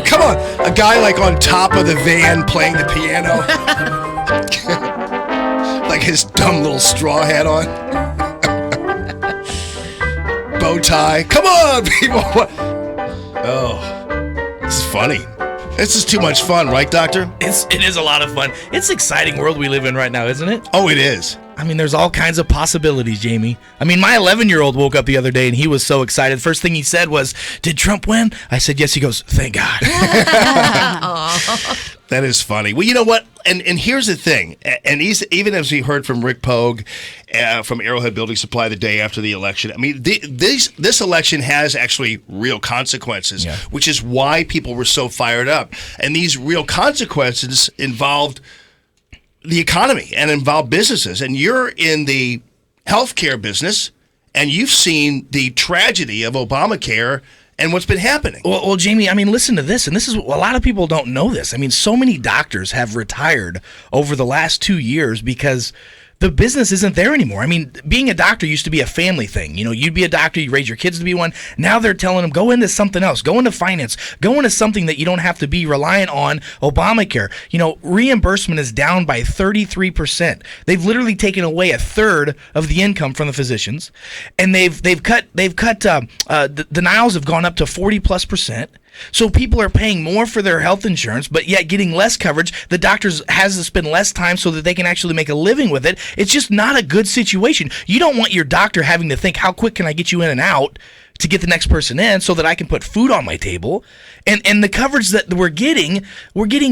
Come on, a guy like on top of the van playing the piano, like his dumb little straw hat on, bow tie. Come on, people. Oh, this is funny. This is too much fun, right, Doctor? It is a lot of fun. It's an exciting world we live in right now, isn't it? Oh, it is. I mean, there's all kinds of possibilities, Jamie. I mean, my 11-year-old woke up the other day and he was so excited. First thing he said was, "Did Trump win?" I said, "Yes." He goes, "Thank God." That is funny. Well, you know what? And here's the thing. And even as we heard from Rick Pogue from Arrowhead Building Supply the day after the election, I mean, this election has actually real consequences, which is why people were so fired up. And these real consequences involved the economy and involve businesses. And you're in the healthcare business, and you've seen the tragedy of Obamacare and what's been happening. Well, Jamie, I mean, listen to this, and this is a lot of people don't know this. I mean, so many doctors have retired over the last 2 years because the business isn't there anymore. I mean, being a doctor used to be a family thing. You know, you'd be a doctor, you raise your kids to be one. Now they're telling them, go into something else, go into finance, go into something that you don't have to be reliant on Obamacare. You know, reimbursement is down by 33%. They've literally taken away a third of the income from the physicians, and they've cut denials have gone up to 40+%. So people are paying more for their health insurance, but yet getting less coverage. The doctors has to spend less time so that they can actually make a living with it. It's just not a good situation. You don't want your doctor having to think, how quick can I get you in and out to get the next person in so that I can put food on my table. And the coverage that we're getting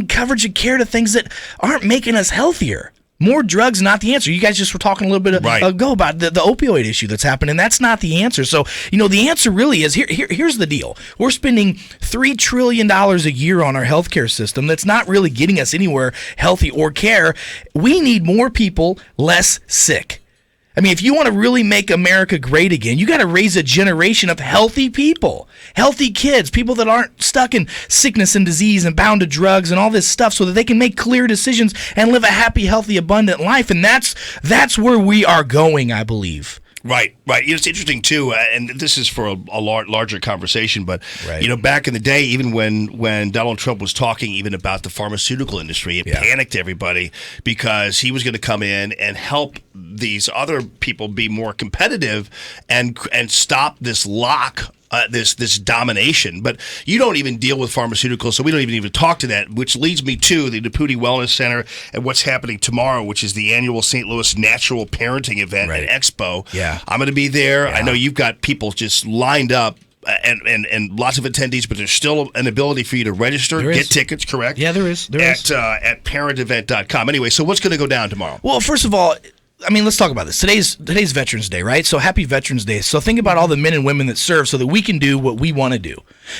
coverage and care to things that aren't making us healthier. More drugs, not the answer. You guys just were talking a little bit ago about the opioid issue that's happening. That's not the answer. So, you know, the answer really is, here's the deal. We're spending $3 trillion a year on our healthcare system that's not really getting us anywhere healthy or care. We need more people, less sick. I mean, if you want to really make America great again, you got to raise a generation of healthy people, healthy kids, people that aren't stuck in sickness and disease and bound to drugs and all this stuff so that they can make clear decisions and live a happy, healthy, abundant life. And that's where we are going, I believe. Right. You know, it's interesting, too, and this is for a larger conversation, but, you know, back in the day, even when Donald Trump was talking even about the pharmaceutical industry, it panicked everybody because he was going to come in and help these other people be more competitive and stop this lock this domination. But you don't even deal with pharmaceuticals, so we don't even talk to that, which leads me to the Nepute Wellness Center and what's happening tomorrow, which is the annual St. Louis Natural Parenting Event at Expo. Yeah. I'm going to be there. I know you've got people just lined up and lots of attendees, but there's still an ability for you to register, get tickets, correct? Yeah, there is. At parentevent.com. Anyway, so what's going to go down tomorrow? Well, first of all, I mean, let's talk about this. Today's Veterans Day, right? So happy Veterans Day. So think about all the men and women that serve so that we can do what we want to do.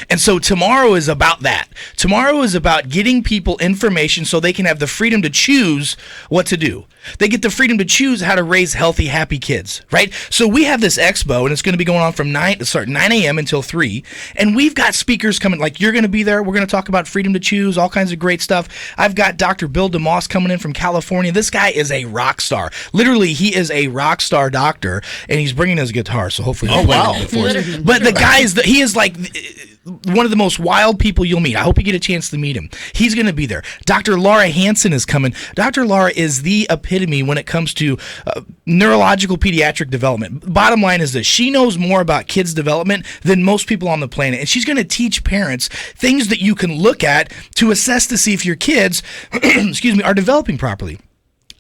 And so tomorrow is about that. Tomorrow is about getting people information so they can have the freedom to choose what to do. They get the freedom to choose how to raise healthy, happy kids, right? So we have this expo, and it's going to be going on from 9 a.m. until 3. And we've got speakers coming, like you're going to be there. We're going to talk about freedom to choose, all kinds of great stuff. I've got Dr. Bill DeMoss coming in from California. This guy is a rock star. Literally, he is a rock star doctor, and he's bringing his guitar, so hopefully he'll play it for us. But the guy he is like one of the most wild people you'll meet. I hope you get a chance to meet him. He's going to be there. Dr. Laura Hansen is coming. Dr. Laura is the epitome when it comes to neurological pediatric development. Bottom line is this. She knows more about kids' development than most people on the planet, and she's going to teach parents things that you can look at to assess to see if your kids are developing properly.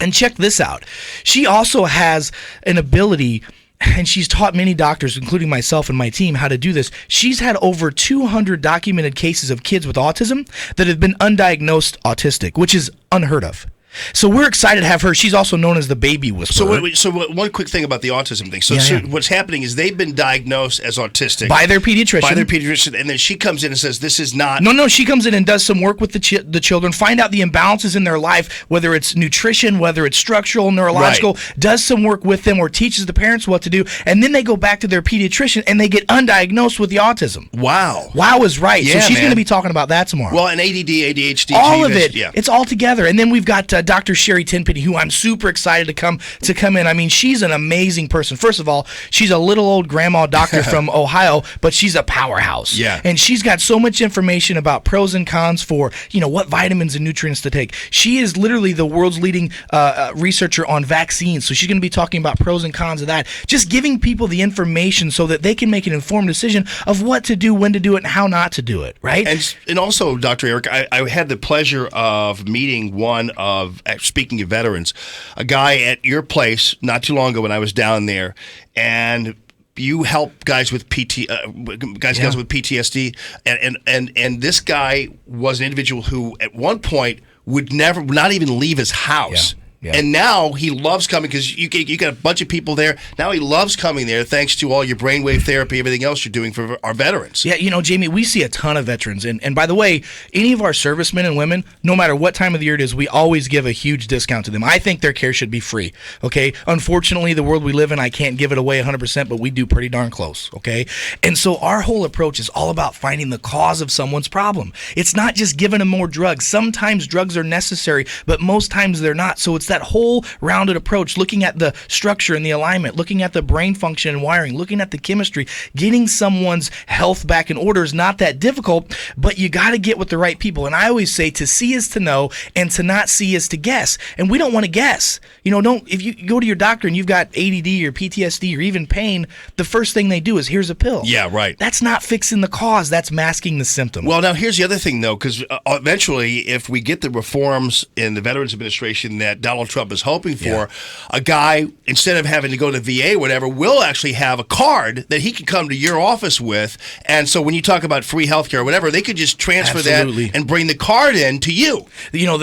And check this out. She also has an ability, and she's taught many doctors, including myself and my team, how to do this. She's had over 200 documented cases of kids with autism that have been undiagnosed autistic, which is unheard of. So we're excited to have her. She's also known as the baby whisperer. So one quick thing about the autism thing. So what's happening is they've been diagnosed as autistic. By their pediatrician. And then she comes in and says, this is not... No, she comes in and does some work with the children, find out the imbalances in their life, whether it's nutrition, whether it's structural, neurological, does some work with them or teaches the parents what to do, and then they go back to their pediatrician and they get undiagnosed with the autism. Wow. Wow is right. Yeah, so she's going to be talking about that tomorrow. Well, and ADD, ADHD. All of it. Yeah. It's all together. And then we've got Dr. Sherry Tenpenny, who I'm super excited to come in. I mean, she's an amazing person. First of all, she's a little old grandma doctor from Ohio, but she's a powerhouse. Yeah. And she's got so much information about pros and cons for, what vitamins and nutrients to take. She is literally the world's leading researcher on vaccines. So she's going to be talking about pros and cons of that. Just giving people the information so that they can make an informed decision of what to do, when to do it, and how not to do it, right? And also, Dr. Eric, I had the pleasure of meeting speaking of veterans, a guy at your place not too long ago when I was down there, and you help guys with guys with PTSD, and this guy was an individual who at one point would not even leave his house. Yeah. And now he loves coming because you got a bunch of people there. Now he loves coming there thanks to all your brainwave therapy, everything else you're doing for our veterans. Yeah, Jamie, we see a ton of veterans. And by the way, any of our servicemen and women, no matter what time of the year it is, we always give a huge discount to them. I think their care should be free, okay? Unfortunately, the world we live in, I can't give it away 100%, but we do pretty darn close, okay? And so our whole approach is all about finding the cause of someone's problem. It's not just giving them more drugs. Sometimes drugs are necessary, but most times they're not. So it's that whole rounded approach, looking at the structure and the alignment, looking at the brain function and wiring, looking at the chemistry. Getting someone's health back in order is not that difficult, but you got to get with the right people. And I always say to see is to know, and to not see is to guess. And we don't want to guess. If you go to your doctor and you've got ADD or PTSD or even pain, the first thing they do is, here's a pill. Yeah, right. That's not fixing the cause. That's masking the symptom. Well, now here's the other thing, though, because eventually, if we get the reforms in the Veterans Administration that Donald Trump is hoping for, a guy, instead of having to go to VA or whatever, will actually have a card that he can come to your office with. And so when you talk about free healthcare or whatever, they could just transfer that and bring the card in to you.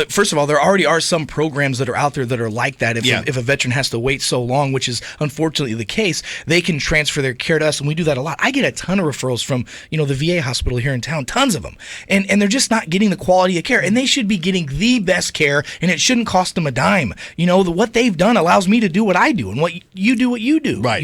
First of all, there already are some programs that are out there that are like that. If a veteran has to wait so long, which is unfortunately the case, they can transfer their care to us, and we do that a lot. I get a ton of referrals from, the VA hospital here in town, tons of them. And they're just not getting the quality of care, and they should be getting the best care, and it shouldn't cost them a dime. What they've done allows me to do what I do, and what you do. Right.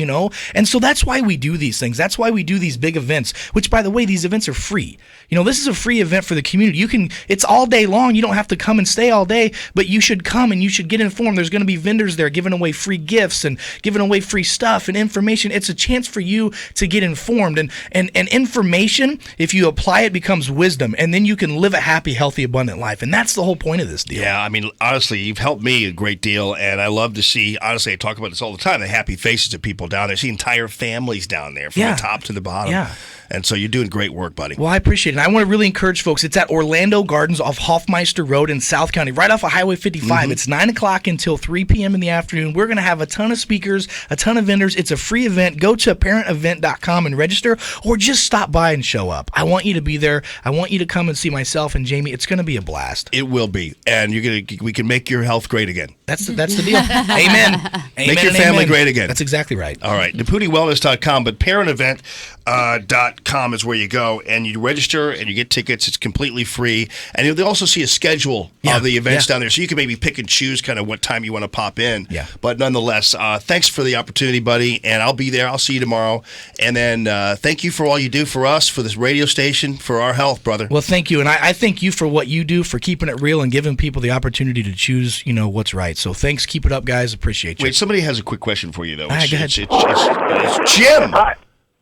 And so that's why we do these things. That's why we do these big events, which, by the way, these events are free. This is a free event for the community. It's all day long. You don't have to come and stay all day, but you should come and you should get informed. There's going to be vendors there giving away free gifts and giving away free stuff and information. It's a chance for you to get informed. And information, if you apply it, becomes wisdom, and then you can live a happy, healthy, abundant life. And that's the whole point of this deal. Yeah, I mean, honestly, you've helped me a great deal, and I love to see, honestly, I talk about this all the time, the happy faces of people down there. I see entire families down there from the top to the bottom. Yeah. And so you're doing great work, buddy. Well, I appreciate it. And I want to really encourage folks. It's at Orlando Gardens off Hoffmeister Road in South County, right off of Highway 55. It's 9 o'clock until 3 p.m. in the afternoon. We're going to have a ton of speakers, a ton of vendors. It's a free event. Go to parentevent.com and register, or just stop by and show up. I want you to be there. I want you to come and see myself and Jamie. It's going to be a blast. It will be. And we can make your health great again. That's the deal. Amen. Make your family great again. That's exactly right. All right. NeputeWellness.com, but parentevent.com is where you go, and you register and you get tickets. It's completely free. And you'll also see a schedule of the events down there, so you can maybe pick and choose kind of what time you want to pop in. Yeah. But nonetheless, thanks for the opportunity, buddy, and I'll be there. I'll see you tomorrow. And then thank you for all you do for us, for this radio station, for our health, brother. Well, thank you. And I thank you for what you do, for keeping it real and giving people the opportunity to choose, what's right. So thanks. Keep it up, guys. Appreciate you. Wait, somebody has a quick question for you, though. Go ahead. It's Jim. Hi.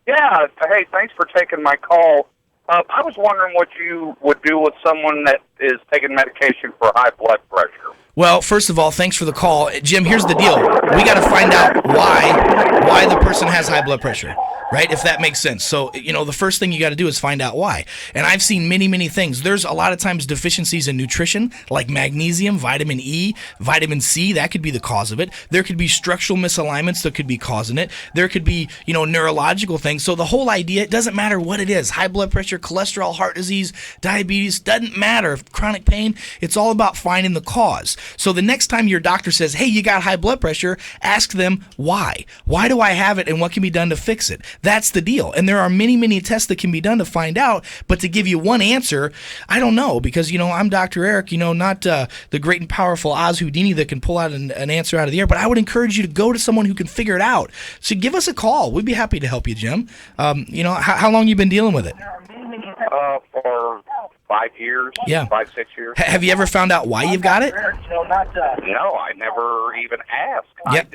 Yeah. Hey, thanks for taking my call. I was wondering what you would do with someone that is taking medication for high blood pressure. Well, first of all, thanks for the call. Jim, here's the deal. We got to find out why the person has high blood pressure, right? If that makes sense. So, the first thing you got to do is find out why. And I've seen many, many things. There's a lot of times deficiencies in nutrition, like magnesium, vitamin E, vitamin C. That could be the cause of it. There could be structural misalignments that could be causing it. There could be, neurological things. So the whole idea, it doesn't matter what it is. High blood pressure, cholesterol, heart disease, diabetes, doesn't matter. Chronic pain, it's all about finding the cause. So the next time your doctor says, hey, you got high blood pressure, ask them why. Why do I have it, and what can be done to fix it? That's the deal. And there are many, many tests that can be done to find out, but to give you one answer, I don't know, because, I'm Dr. Eric, not the great and powerful Oz Houdini that can pull out an answer out of the air, but I would encourage you to go to someone who can figure it out. So give us a call. We'd be happy to help you, Jim. How long you been dealing with it? For 5 years. Yeah. 5-6 years. Have you ever found out why you've got it? No, I never even asked. Yep.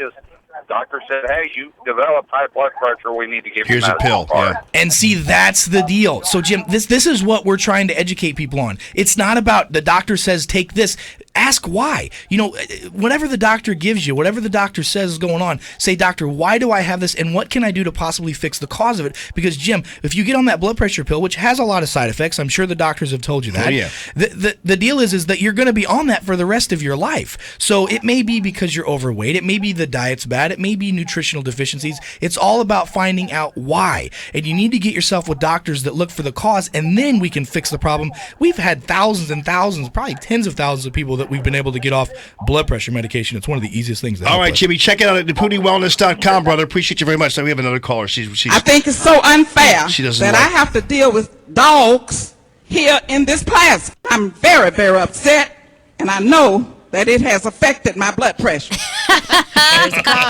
Doctor said, hey, you developed high blood pressure. We need to give you Here's a pill. Yeah. And see, that's the deal. So, Jim, this is what we're trying to educate people on. It's not about the doctor says take this. Ask why. You know, whatever the doctor gives you, whatever the doctor says is going on, say, doctor, why do I have this, and what can I do to possibly fix the cause of it? Because, Jim, if you get on that blood pressure pill, which has a lot of side effects, I'm sure the doctors have told you that. Oh, yeah. The deal is that you're going to be on that for the rest of your life. So it may be because you're overweight. It may be the diet's bad. It may be nutritional deficiencies. It's all about finding out why. And you need to get yourself with doctors that look for the cause, and then we can fix the problem. We've had thousands and thousands, probably tens of thousands of people that we've been able to get off blood pressure medication. It's one of the easiest things to help All right, with. Jimmy, check it out at NeputeWellness.com, brother. Appreciate you very much. Now we have another caller. She's I think it's so unfair She doesn't that like- I have to deal with dogs here in this plaza. I'm very, very upset, and I know that it has affected my blood pressure.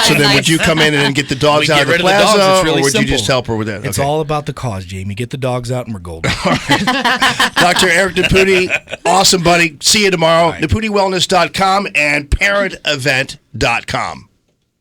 So then would you come in and then get the dogs We out get of the rid of the plaza, dogs. It's really or would simple. you just help her with that? It's Okay. all about the cause, Jamie. Get the dogs out and we're golden. Dr. Eric Nepute, awesome, buddy. See you tomorrow. NeputeWellness.com and ParentEvent.com.